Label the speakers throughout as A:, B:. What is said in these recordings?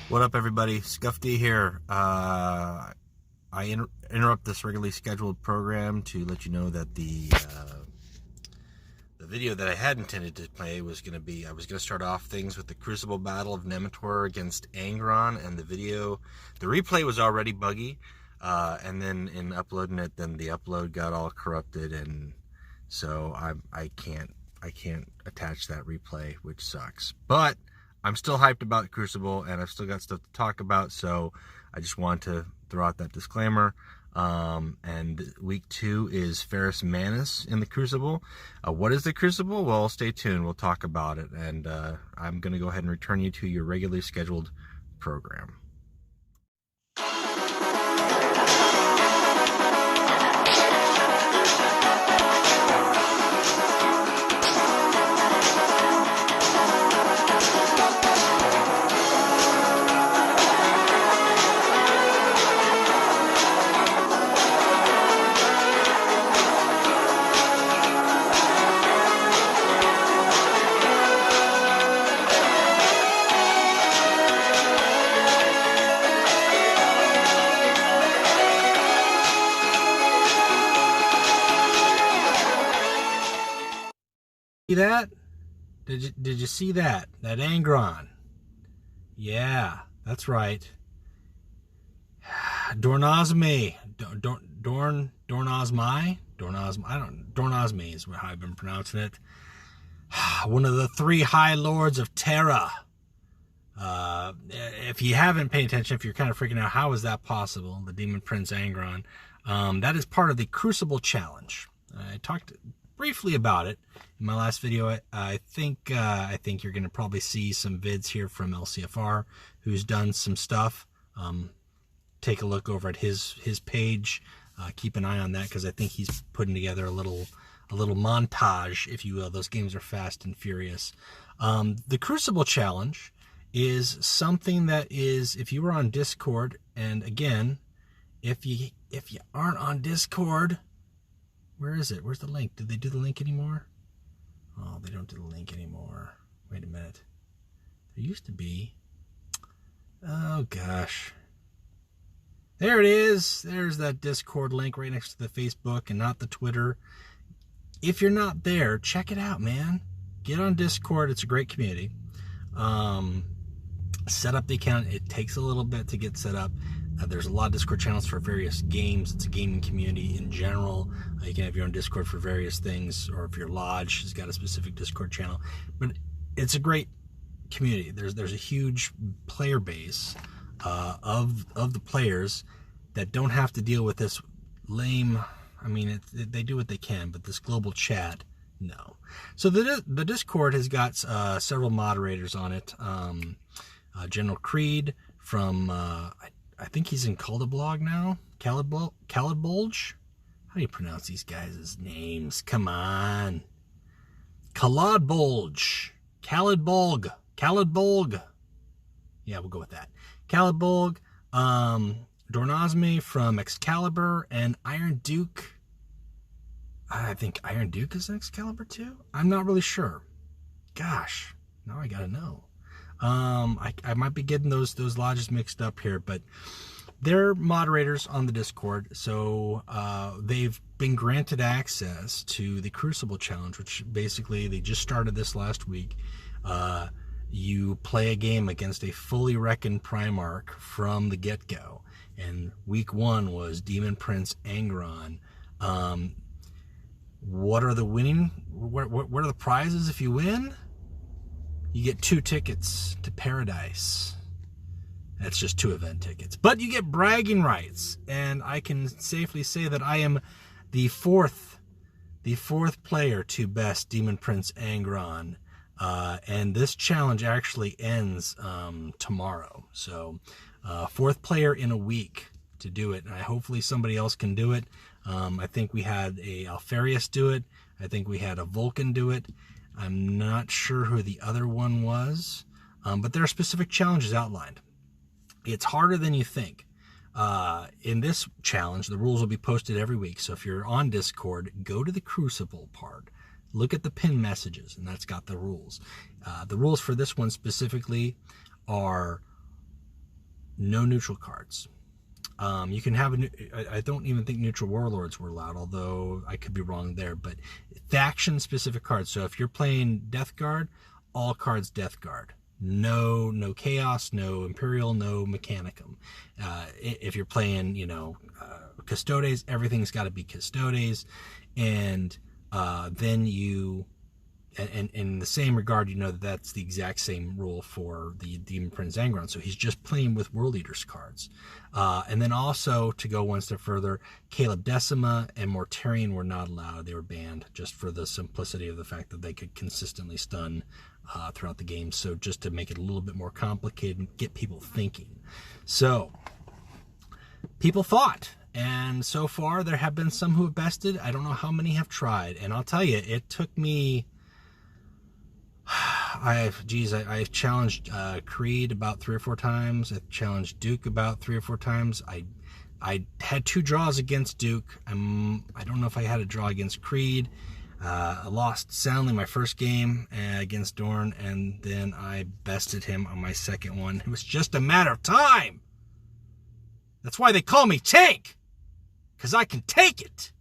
A: What up, everybody? Scuff D here. I interrupt this regularly scheduled program to let you know that the video that I had intended to play was going to be, I was going to start off things with the Crucible battle of Nemetor against Angron, and the replay was already buggy, and then in uploading it, then the upload got all corrupted, and so I can't attach that replay, which sucks. But I'm still hyped about Crucible, and I've still got stuff to talk about, so I just want to throw out that disclaimer. And week 2 is Ferrus Manus in the Crucible. What is the Crucible? Well, stay tuned. We'll talk about it, and I'm going to go ahead and return you to your regularly scheduled program. See that? Did you see that? That Angron? Yeah, that's right. Dornozme. Dornozme is how I've been pronouncing it. One of the 3 High Lords of Terra. If you haven't paid attention, if you're kind of freaking out, how is that possible? The Demon Prince Angron. That is part of the Crucible Challenge. I talked briefly about it in my last video. I think you're going to probably see some vids here from LCFR, who's done some stuff. Take a look over at his page. Keep an eye on that, because I think he's putting together a little montage, if you will. Those games are fast and furious. The Crucible Challenge is something that is, if you were on Discord, and again, if you aren't on Discord, where is it? Where's the link? Did they do the link anymore? Oh, they don't do the link anymore. Wait a minute. There used to be. Oh, gosh. There it is. There's that Discord link right next to the Facebook and not the Twitter. If you're not there, check it out, man. Get on Discord. It's a great community. Set up the account. It takes a little bit to get set up. There's a lot of Discord channels for various games. It's a gaming community in general. You can have your own Discord for various things, or if your lodge has got a specific Discord channel. But it's a great community. There's a huge player base of the players that don't have to deal with this lame. I mean, they do what they can, but this global chat, no. So the Discord has got several moderators on it. General Creed from I think he's in Caldablog now. Calidbolge? How do you pronounce these guys' names? Come on. Calidbolge. Calidbolg. Yeah, we'll go with that. Calidbolg. Dornozme from Excalibur, and Iron Duke. I think Iron Duke is Excalibur too? I'm not really sure. Gosh, now I gotta know. I might be getting those lodges mixed up here, but they're moderators on the Discord, so they've been granted access to the Crucible Challenge, which basically they just started this last week. You play a game against a fully reckoned Primarch from the get-go, and week 1 was Demon Prince Angron. What are the winning? What are the prizes if you win? You get 2 tickets to Paradise. That's just 2 event tickets. But you get bragging rights. And I can safely say that I am the fourth player to best Demon Prince Angron. And this challenge actually ends tomorrow. So 4th player in a week to do it. And hopefully somebody else can do it. I think we had a Alfarius do it. I think we had a Vulcan do it. I'm not sure who the other one was, but there are specific challenges outlined. It's harder than you think. In this challenge, the rules will be posted every week, so if you're on Discord, go to the Crucible part. Look at the pin messages, and that's got the rules. The rules for this one specifically are no neutral cards. You can have I don't even think neutral warlords were allowed, although I could be wrong there, but faction specific cards. So if you're playing Death Guard, all cards Death Guard. No chaos, no imperial, no mechanicum. If you're playing, custodes, everything's got to be custodes. And then you, and in the same regard, that's the exact same rule for the Demon Prince Angron. So he's just playing with World Eaters cards. And then also, to go one step further, Caleb Decima and Mortarion were not allowed. They were banned just for the simplicity of the fact that they could consistently stun throughout the game. So just to make it a little bit more complicated and get people thinking. So people thought. And so far, there have been some who have bested. I don't know how many have tried. And I'll tell you, it took me... I've challenged Creed about 3 or 4 times. I've challenged Duke about 3 or 4 times. I had 2 draws against Duke. I don't know if I had a draw against Creed. I lost soundly my first game against Dorn, and then I bested him on my second one. It was just a matter of time. That's why they call me Tank, because I can take it.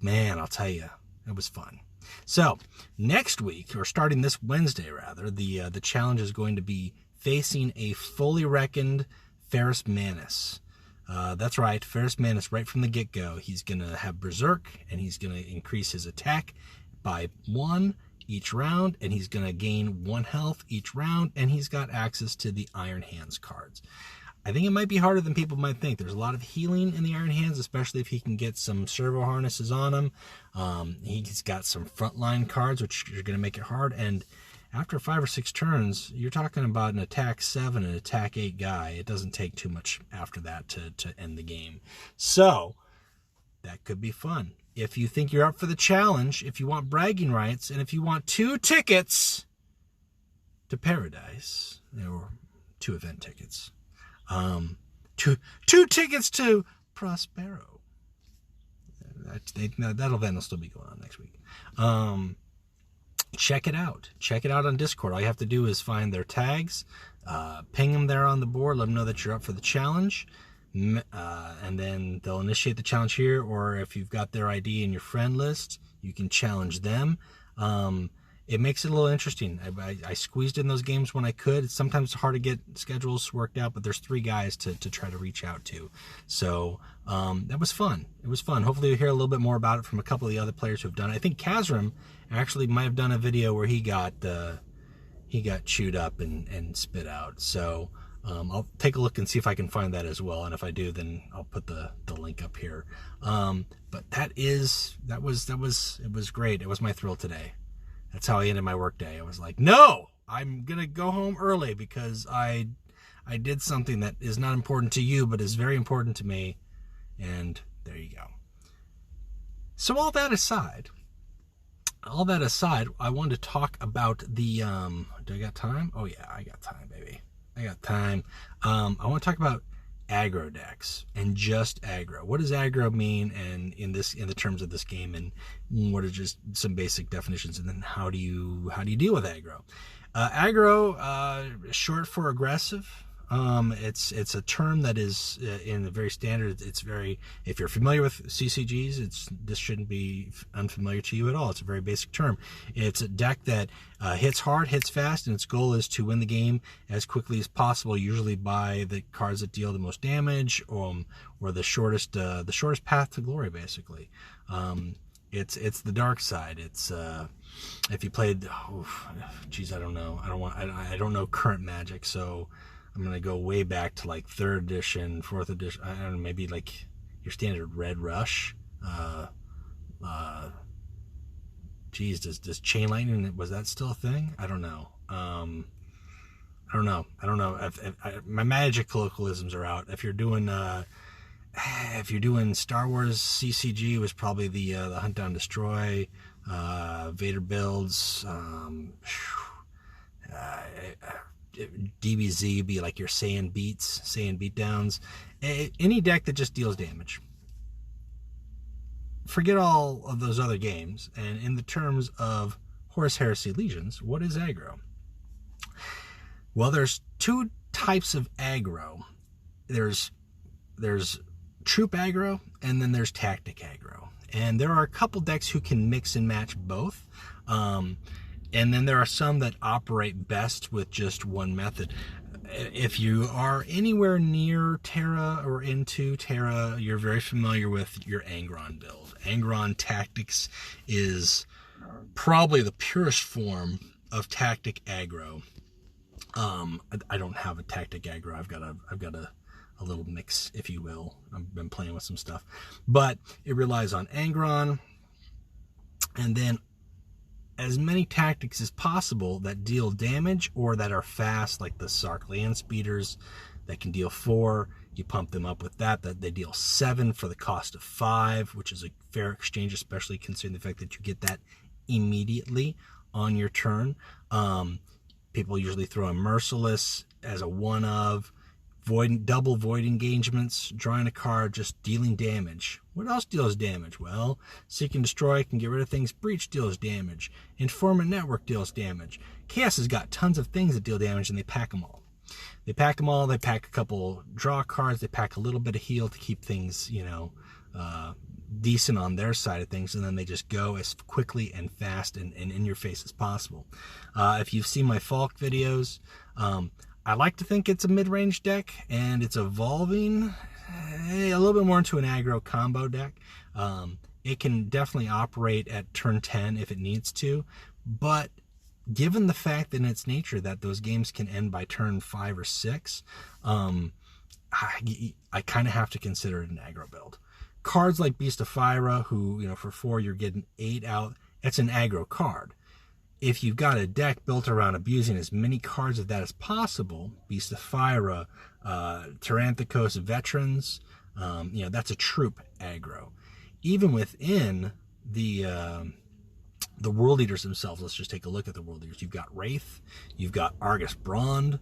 A: Man, I'll tell you, it was fun. So next week, or starting this Wednesday rather, the challenge is going to be facing a fully reckoned Ferrus Manus. That's right, Ferrus Manus right from the get-go. He's going to have Berserk, and he's going to increase his attack by 1 each round, and he's going to gain 1 health each round, and he's got access to the Iron Hands cards. I think it might be harder than people might think. There's a lot of healing in the Iron Hands, especially if he can get some servo harnesses on him. He's got some frontline cards, which are going to make it hard. And after 5 or 6 turns, you're talking about an attack 7 and attack 8 guy. It doesn't take too much after that to end the game. So that could be fun. If you think you're up for the challenge, if you want bragging rights, and if you want 2 tickets to Paradise, or 2 event tickets, 2 tickets to Prospero. That event will still be going on next week. Check it out. Check it out on Discord. All you have to do is find their tags, ping them there on the board, let them know that you're up for the challenge, and then they'll initiate the challenge here, or if you've got their ID in your friend list, you can challenge them. It makes it a little interesting. I squeezed in those games when I could. It's sometimes hard to get schedules worked out, but there's 3 guys to try to reach out to. So that was fun. It was fun. Hopefully you'll hear a little bit more about it from a couple of the other players who've done it. I think Kazram actually might have done a video where he got chewed up and spit out. So I'll take a look and see if I can find that as well. And if I do, then I'll put the link up here. But it was great. It was my thrill today. That's how I ended my work day. I was like, no, I'm going to go home early because I did something that is not important to you, but is very important to me. And there you go. So all that aside, I wanted to talk about the, do I got time? Oh yeah, I got time, baby. I got time. I want to talk about aggro decks and just aggro. What does aggro mean, and in the terms of this game, and what are just some basic definitions, and then how do you deal with aggro? Aggro, short for aggressive. It's a term that is in the very standard. It's very, if you're familiar with CCGs, this shouldn't be unfamiliar to you at all. It's a very basic term. It's a deck that hits hard, hits fast, and its goal is to win the game as quickly as possible, usually by the cards that deal the most damage, or the shortest path to glory, basically. It's the dark side. It's if you played, I don't know. I don't know current Magic, so I'm going to go way back to like 3rd edition, 4th edition. I don't know, maybe like your standard Red Rush. Does Chain Lightning, was that still a thing? I don't know. I don't know. My Magic colloquialisms are out. If you're doing Star Wars CCG, it was probably the Hunt Down Destroy, Vader builds, DBZ would be like your Saiyan beatdowns. Any deck that just deals damage. Forget all of those other games, and in the terms of Horus Heresy Legions, what is aggro? Well, there's 2 types of aggro. There's troop aggro, and then there's tactic aggro. And there are a couple decks who can mix and match both. And then there are some that operate best with just one method. If you are anywhere near Terra or into Terra, you're very familiar with your Angron build. Angron Tactics is probably the purest form of tactic aggro. I don't have a tactic aggro. I've got a little mix, if you will. I've been playing with some stuff, but it relies on Angron, and then as many tactics as possible that deal damage or that are fast, like the Sark Land Speeders that can deal 4. You pump them up with that they deal 7 for the cost of 5, which is a fair exchange, especially considering the fact that you get that immediately on your turn. People usually throw a Merciless as a one of, double void engagements, drawing a card, just dealing damage. What else deals damage? Well, Seek and Destroy can get rid of things. Breach deals damage. Informant Network deals damage. Chaos has got tons of things that deal damage, and they pack them all. They pack them all. They pack a couple draw cards. They pack a little bit of heal to keep things, decent on their side of things, and then they just go as quickly and fast and in your face as possible. If you've seen my Falk videos, I like to think it's a mid-range deck, and it's evolving a little bit more into an aggro combo deck. It can definitely operate at turn 10 if it needs to, but given the fact in its nature that those games can end by turn 5 or 6, I kind of have to consider it an aggro build. Cards like Beast of Fyra, who, for 4 you're getting 8 out, it's an aggro card. If you've got a deck built around abusing as many cards of that as possible, Beast of Fyra, Tyranthicos Veterans, that's a troop aggro. Even within the World Eaters themselves, let's just take a look at the World Eaters. You've got Wraith, you've got Argus Brond.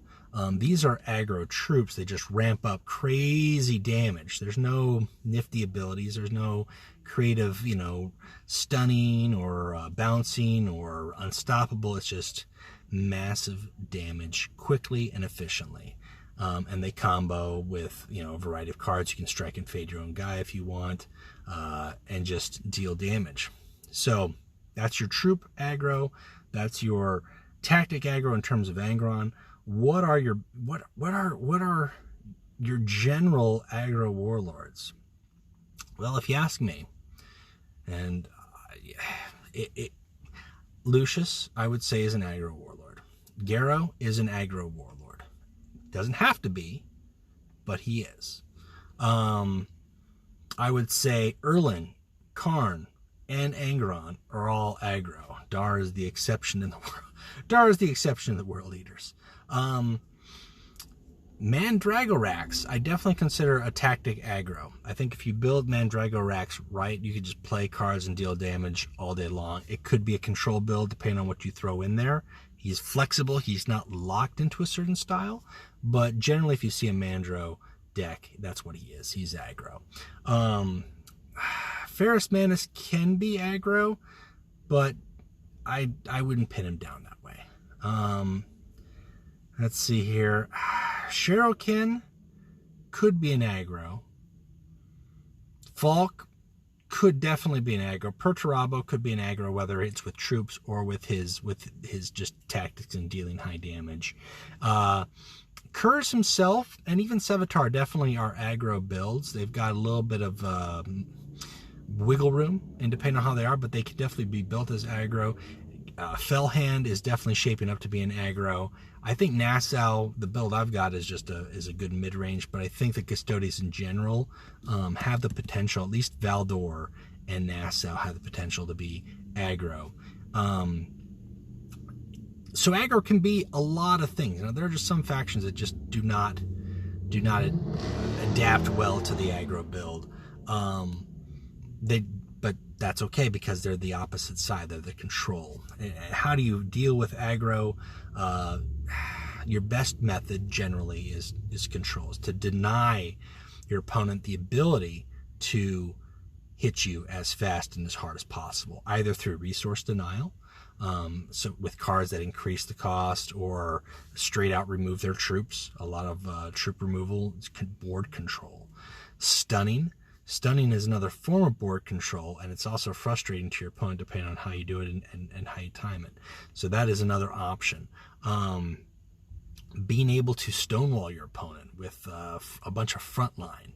A: These are aggro troops. They just ramp up crazy damage. There's no nifty abilities. There's no creative, stunning or bouncing or unstoppable. It's just massive damage quickly and efficiently. And they combo with, a variety of cards. You can strike and fade your own guy if you want, and just deal damage. So that's your troop aggro. That's your tactic aggro in terms of Angron. What are your general aggro warlords? Well, if you ask me, and Lucius, I would say, is an aggro warlord. Garrow is an aggro warlord. Doesn't have to be, but he is. I would say Erlin, Karn, and Angron are all aggro. Dar is the exception in the world. Dar is the exception in the World Eaters. Mandragorax, I definitely consider a tactic aggro. I think if you build Mandragorax right, you could just play cards and deal damage all day long. It could be a control build depending on what you throw in there. He's flexible. He's not locked into a certain style. But generally, if you see a Mandro deck, that's what he is. He's aggro. Ferrus Manus can be aggro, but I wouldn't pin him down that way. Let's see here. Shuriken could be an aggro. Falk could definitely be an aggro. Perturabo could be an aggro, whether it's with troops or with his just tactics and dealing high damage. Curse himself and even Sevatar definitely are aggro builds. They've got a little bit of wiggle room, and depending on how they are, but they could definitely be built as aggro. Fellhand is definitely shaping up to be an aggro. I think Nassau, the build I've got, is a good mid-range, but I think the Custodes in general have the potential, at least Valdor and Nassau have the potential to be aggro. So aggro can be a lot of things. There are just some factions that just do not adapt well to the aggro build. But that's okay because they're the opposite side. They're the control. How do you deal with aggro? Your best method generally is control, is to deny your opponent the ability to hit you as fast and as hard as possible, either through resource denial, So with cards that increase the cost or straight out remove their troops, a lot of troop removal, board control. Stunning is another form of board control, and it's also frustrating to your opponent depending on how you do it and how you time it. So that is another option. Being able to stonewall your opponent with a bunch of frontline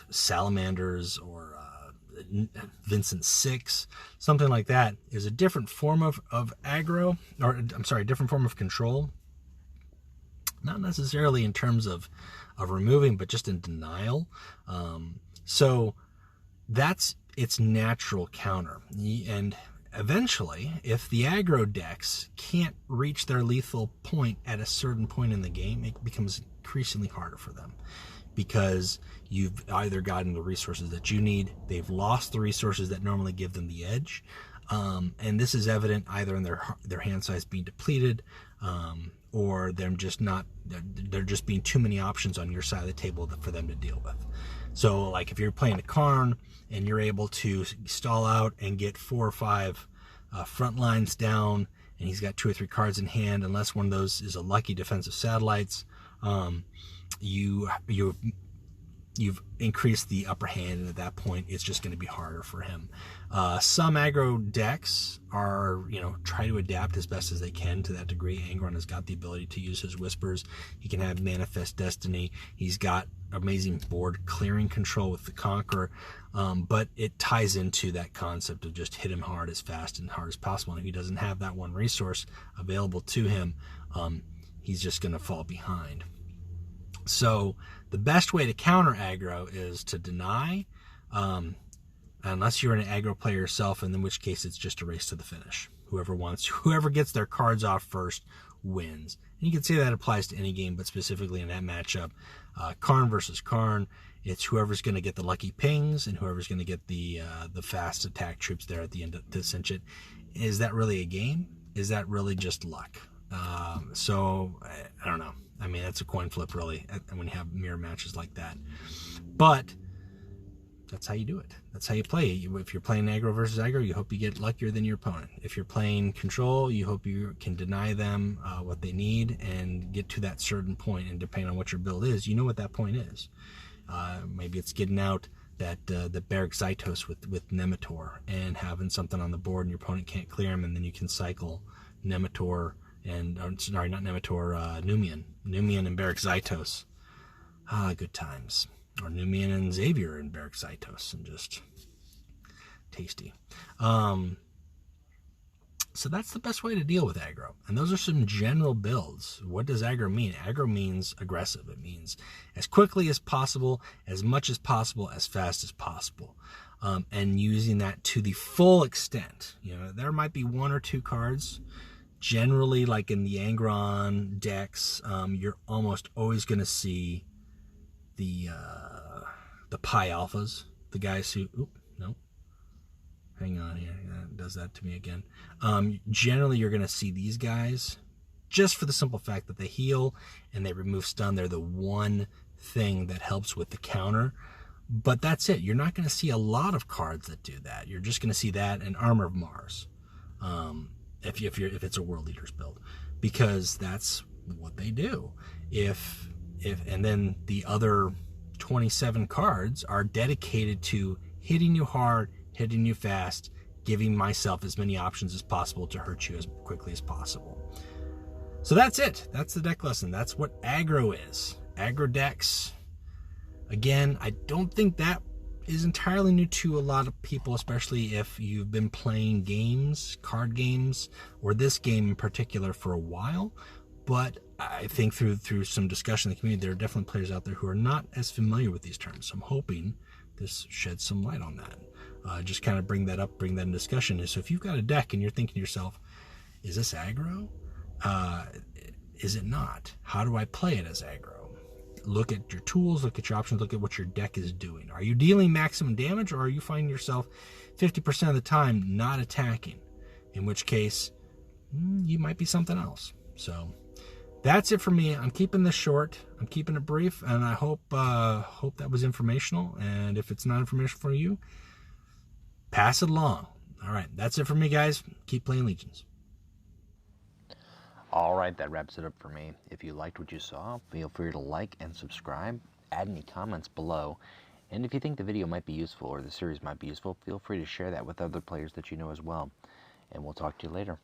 A: salamanders or Vincent 6, something like that, is a different form of aggro, or I'm sorry, a different form of control. Not necessarily in terms of removing, but just in denial. So that's its natural counter. And eventually, if the aggro decks can't reach their lethal point at a certain point in the game, it becomes increasingly harder for them, because you've either gotten the resources that you need, they've lost the resources that normally give them the edge, and this is evident either in their hand size being depleted, or them just not, there just being too many options on your side of the table for them to deal with. So like if you're playing a Karn and you're able to stall out and get 4 or 5 front lines down, and he's got 2 or 3 cards in hand, unless one of those is a lucky defensive satellites, you've increased the upper hand, and at that point it's just going to be harder for him. Some aggro decks are, try to adapt as best as they can to that degree. Angron has got the ability to use his whispers. He can have Manifest Destiny. He's got amazing board clearing control with the Conqueror, but it ties into that concept of just hit him hard, as fast and hard as possible. And if he doesn't have that one resource available to him, he's just going to fall behind. So the best way to counter aggro is to deny, unless you're an aggro player yourself, in which case it's just a race to the finish. Whoever gets their cards off first wins. And you can say that applies to any game, but specifically in that matchup, Karn versus Karn, it's whoever's going to get the lucky pings and whoever's going to get the fast attack troops there at the end to cinch it. Is that really a game? Is that really just luck? So I don't know. I mean, that's a coin flip, really, when you have mirror matches like that. But that's how you do it. That's how you play. If you're playing aggro versus aggro, you hope you get luckier than your opponent. If you're playing control, you hope you can deny them what they need and get to that certain point. And depending on what your build is, you know what that point is. Maybe it's getting out that the Beric Zytos with Nemetor and having something on the board and your opponent can't clear him, and then you can cycle Nemetor and, sorry, not Nemetor, Numian and Beric Zytos. Good times. Or Numian and Xavier and Beric Zytos, and just tasty. So that's the best way to deal with aggro. And those are some general builds. What does aggro mean? Aggro means aggressive. It means as quickly as possible, as much as possible, as fast as possible. And using that to the full extent. There might be 1 or 2 cards. Generally, like in the Angron decks, you're almost always going to see the Pi Alphas, the guys who, hang on here, that does that to me again. Generally, you're going to see these guys just for the simple fact that they heal and they remove stun. They're the one thing that helps with the counter, but that's it. You're not going to see a lot of cards that do that. You're just going to see that and Armor of Mars. If it's a World Eaters build, because that's what they do. And then the other 27 cards are dedicated to hitting you hard, hitting you fast, giving myself as many options as possible to hurt you as quickly as possible. So that's it. That's the deck lesson. That's what aggro is. Aggro decks. Again, I don't think that is entirely new to a lot of people, especially if you've been playing games, card games, or this game in particular for a while. But I think through some discussion in the community, there are definitely players out there who are not as familiar with these terms. So I'm hoping this sheds some light on that. Just kind of bring that in discussion. So if you've got a deck and you're thinking to yourself, is this aggro? Is it not? How do I play it as aggro? Look at your tools, look at your options, look at what your deck is doing. Are you dealing maximum damage, or are you finding yourself 50% of the time not attacking? In which case, you might be something else. So that's it for me. I'm keeping this short. I'm keeping it brief, and I hope that was informational. And if it's not informational for you, pass it along. All right, that's it for me, guys. Keep playing Legions.
B: All right, that wraps it up for me. If you liked what you saw, feel free to like and subscribe, add any comments below, and if you think the video might be useful or the series might be useful, feel free to share that with other players that you know as well. And we'll talk to you later.